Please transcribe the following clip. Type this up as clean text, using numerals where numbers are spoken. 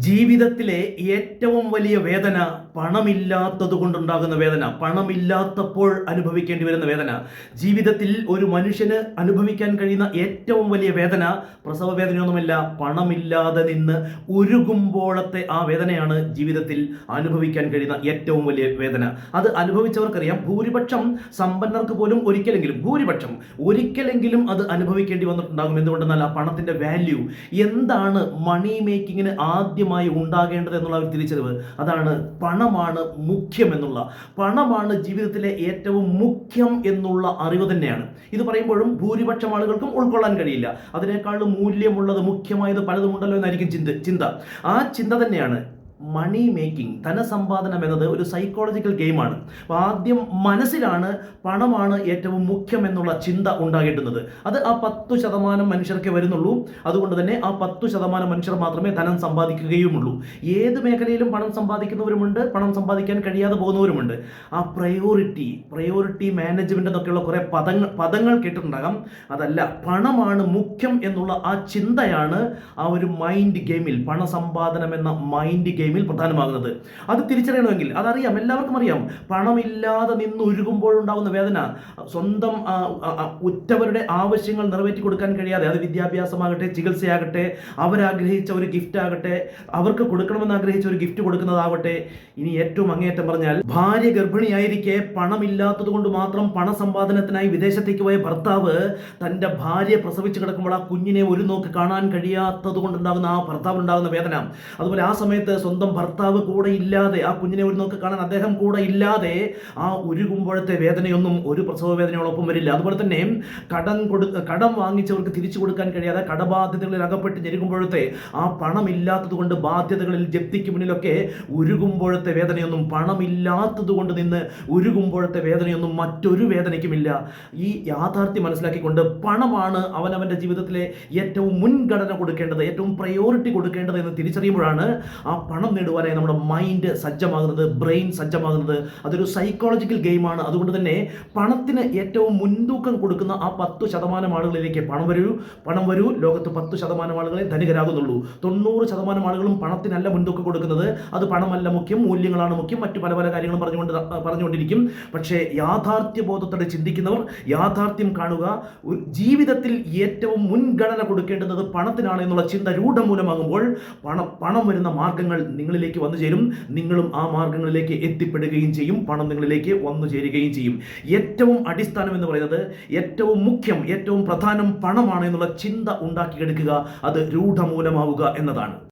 ജീവിതത്തിലെ ഏറ്റവും വലിയ വേദന പണമില്ലാത്തത് കൊണ്ടുണ്ടാകുന്ന വേദന, പണമില്ലാത്തപ്പോൾ അനുഭവിക്കേണ്ടി വരുന്ന വേദന. ജീവിതത്തിൽ ഒരു മനുഷ്യന് അനുഭവിക്കാൻ കഴിയുന്ന ഏറ്റവും വലിയ വേദന പ്രസവ വേദനയൊന്നുമല്ല, പണമില്ലാതെ നിന്ന് ഉരുകുമ്പോഴത്തെ ആ വേദനയാണ് ജീവിതത്തിൽ അനുഭവിക്കാൻ കഴിയുന്ന ഏറ്റവും വലിയ വേദന. അത് അനുഭവിച്ചവർക്കറിയാം. ഭൂരിപക്ഷം സമ്പന്നർക്ക് പോലും ഒരിക്കലെങ്കിലും അത് അനുഭവിക്കേണ്ടി വന്നിട്ടുണ്ടാകും. എന്തുകൊണ്ടെന്നാൽ ആ പണത്തിന്റെ വാല്യൂ എന്താണ്, മണി മേക്കിങ്ങിന് ആദ്യമായി ഉണ്ടാകേണ്ടത് എന്നുള്ള ഒരു തിരിച്ചറിവ്. അതാണ് പണമാണ് മുഖ്യം എന്നുള്ള, പണമാണ് ജീവിതത്തിലെ ഏറ്റവും മുഖ്യം എന്നുള്ള അറിവ് തന്നെയാണ്. ഇത് പറയുമ്പോഴും ഭൂരിപക്ഷം ആളുകൾക്കും ഉൾക്കൊള്ളാൻ കഴിയില്ല. അതിനേക്കാളും മൂല്യമുള്ളത്, മുഖ്യമായത് പലതുമുണ്ടല്ലോ എന്നായിരിക്കും ചിന്ത. ആ ചിന്ത തന്നെയാണ് മണി മേക്കിംഗ്, ധനസമ്പാദനം എന്നത് ഒരു സൈക്കോളജിക്കൽ ഗെയിമാണ്. അപ്പോൾ ആദ്യം മനസ്സിലാണ് പണമാണ് ഏറ്റവും മുഖ്യം എന്നുള്ള ചിന്ത ഉണ്ടാകേണ്ടുന്നത്. അത് ആ 10% മനുഷ്യർക്കേ വരുന്നുള്ളൂ. അതുകൊണ്ട് തന്നെ ആ 10% മനുഷ്യർ മാത്രമേ ധനം സമ്പാദിക്കുകയുമുള്ളൂ. ഏത് മേഖലയിലും പണം സമ്പാദിക്കുന്നവരുമുണ്ട്, പണം സമ്പാദിക്കാൻ കഴിയാതെ പോകുന്നവരുമുണ്ട്. ആ പ്രയോറിറ്റി മാനേജ്മെന്റ് എന്നൊക്കെയുള്ള കുറേ പദങ്ങൾ കേട്ടിട്ടുണ്ടാകാം. അതല്ല, പണമാണ് മുഖ്യം എന്നുള്ള ആ ചിന്തയാണ് ആ ഒരു മൈൻഡ് ഗെയിമിൽ, പണസമ്പാദനം എന്ന മൈൻഡ് ഗെയിമിൽ പ്രധാനമാകുന്നത്. അത് തിരിച്ചറിയണമെങ്കിൽ അതറിയാം, എല്ലാവർക്കും അറിയാം. പണമില്ലാതെ നിന്ന് ഉരുകുമ്പോഴുണ്ടാകുന്ന വേദന, സ്വന്തം ഉറ്റവരുടെ ആവശ്യങ്ങൾ നിറവേറ്റി കൊടുക്കാൻ കഴിയാതെ, അത് വിദ്യാഭ്യാസമാകട്ടെ, ചികിത്സയാകട്ടെ, അവരാഗ്രഹിച്ച ഒരു ഗിഫ്റ്റ് ആകട്ടെ, അവർക്ക് കൊടുക്കണമെന്ന് ആഗ്രഹിച്ച ഒരു ഗിഫ്റ്റ് കൊടുക്കുന്നതാവട്ടെ, ഇനി ഏറ്റവും അങ്ങേയറ്റം പറഞ്ഞാൽ ഭാര്യ ഗർഭിണിയായിരിക്കെ പണമില്ലാത്തത് കൊണ്ട് മാത്രം പണസമ്പാദനത്തിനായി വിദേശത്തേക്ക് പോയ ഭർത്താവ് തൻ്റെ ഭാര്യ പ്രസവിച്ച് കിടക്കുമ്പോൾ ആ കുഞ്ഞിനെ ഒരു നോക്ക് കാണാൻ കഴിയാത്തത് കൊണ്ടുണ്ടാകുന്ന ആ ഭർത്താവിനുണ്ടാകുന്ന വേദന. അതുപോലെ ആ സമയത്ത് സ്വന്തം ഭർത്താവ് കൂടെ ഇല്ലാതെ, ആ കുഞ്ഞിനെ ഒരു നോക്ക് കാണാൻ അദ്ദേഹം കൂടെ ഇല്ലാതെ ആ ഉരുകുമ്പോഴത്തെ വേദനയൊന്നും ഒരു പ്രസവ വേദനയോടൊപ്പം വരില്ല. അതുപോലെ തന്നെ കടം വാങ്ങിച്ചവർക്ക് തിരിച്ചു കൊടുക്കാൻ കഴിയാതെ കടബാധ്യതകളിൽ അകപ്പെട്ട് ഞെരുകുമ്പോഴത്തെ ആ പണമില്ലാത്തത് കൊണ്ട് ബാധ്യതകളിൽ ജപ്തിക്ക് മുന്നിലൊക്കെ ഉരുകുമ്പോഴത്തെ വേദനയൊന്നും, പണമില്ലാത്തത് കൊണ്ട് നിന്ന് ഉരുകുമ്പോഴത്തെ വേദനയൊന്നും മറ്റൊരു വേദനയ്ക്കുമില്ല. ഈ യാഥാർത്ഥ്യം മനസ്സിലാക്കിക്കൊണ്ട് പണമാണ് അവനവൻ്റെ ജീവിതത്തിലെ ഏറ്റവും മുൻഗണന കൊടുക്കേണ്ടത്, ഏറ്റവും പ്രയോറിറ്റി കൊടുക്കേണ്ടത് എന്ന് തിരിച്ചറിയുമ്പോഴാണ് ആ പണം നേടുവാനായി നമ്മുടെ മൈൻഡ് സജ്ജമാകുന്നത്, ബ്രെയിൻ സജ്ജമാകുന്നത്. അതൊരു സൈക്കോളജിക്കൽ ഗെയിമാണ്. അതുകൊണ്ട് തന്നെ പണത്തിന് ഏറ്റവും മുൻതൂക്കം കൊടുക്കുന്ന ആ 10% ആളുകളിലേക്ക് പണം വരൂ. ലോകത്ത് 10% ആളുകളെ ധനികരാകുന്നുള്ളൂ. 90% ആളുകളും പണത്തിനല്ല മുൻതൂക്കം കൊടുക്കുന്നത്. അത് പണമല്ല മുഖ്യം, മൂല്യങ്ങളാണ് മുഖ്യം, മറ്റു പല കാര്യങ്ങളും പറഞ്ഞുകൊണ്ടിരിക്കും. പക്ഷേ യാഥാർത്ഥ്യബോധത്തോടെ ചിന്തിക്കുന്നവർ യാഥാർത്ഥ്യം കാണുക, ജീവിതത്തിൽ ഏറ്റവും മുൻഗണന കൊടുക്കേണ്ടത് പണത്തിനാണ് എന്നുള്ള ചിന്ത രൂഢമൂലമാകുമ്പോൾ പണം വരുന്ന മാർഗങ്ങൾ നിങ്ങളിലേക്ക് വന്നു ചേരും. നിങ്ങളും ആ മാർഗങ്ങളിലേക്ക് എത്തിപ്പെടുകയും ചെയ്യും. പണം നിങ്ങളിലേക്ക് വന്നു ചേരുകയും ചെയ്യും. ഏറ്റവും അടിസ്ഥാനം എന്ന് പറയുന്നത്, ഏറ്റവും മുഖ്യം, ഏറ്റവും പ്രധാനം പണമാണ് എന്നുള്ള ചിന്ത ഉണ്ടാക്കിയെടുക്കുക. അത് രൂഢമൂലമാവുക എന്നതാണ്.